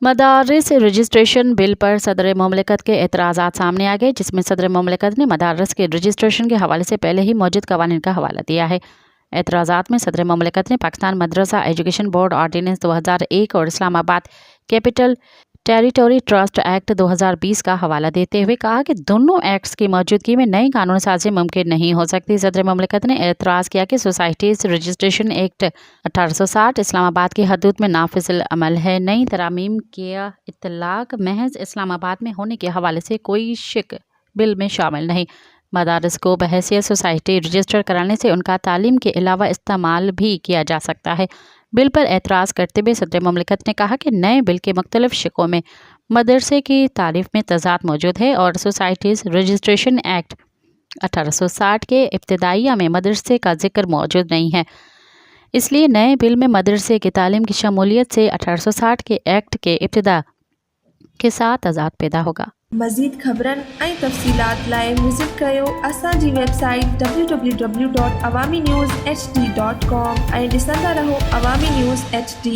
मदारिस registration bill पर सदर मुमलिकत के एतराज़ात सामने आ गए, जिसमें सदर मुमलिकत ने मदारिस के रजिस्ट्रेशन के हवाले से पहले ही मौजूद कवानीन का हवाला दिया है। एतराज़ात में सदर मुमलिकत ने पाकिस्तान मदरसा एजुकेशन बोर्ड ऑर्डिनेंस 2001 और Islamabad capital territory trust act 2020 का हवाला देते हुए कहा कि दोनों एक्ट्स की मौजूदगी में नई कानून साजी मुमकिन नहीं हो सकती। सदर मुमलिकत ने एतराज़ किया कि सोसाइटीज़ रजिस्ट्रेशन एक्ट 1860 इस्लामाबाद की हदूद में नाफिज़ुल अमल है। नई तरामीम का इतलाक़ महज इस्लामाबाद में होने के हवाले से कोई शिक बिल में शामिल नहीं। मदारिस को बहैसियत सोसाइटी रजिस्टर कराने से उनका तालीम के अलावा इस्तेमाल भी किया जा सकता है। बिल पर एतराज़ करते हुए सदर मुमलिकत ने कहा कि नए बिल के मुख्तलिफ शिकों में मदरसे की तारीफ में तज़ाद मौजूद है और सोसाइटीज़ रजिस्ट्रेशन एक्ट 1860 के इब्तिदाइया में मदरसे का जिक्र मौजूद नहीं है। इसलिए नए बिल में मदरसे की तालीम की शमूलियत से 1860 के एक्ट के इब्तिदा के साथ तज़ाद पैदा होगा। मज़ीद ख़बरन ऐं तफ़सीलात लाइ विज़िट कयो असांजी वेबसाइट www.awamiNewsHD.com ऐं ॾिसंदा रहो अवामी न्यूज़ HD।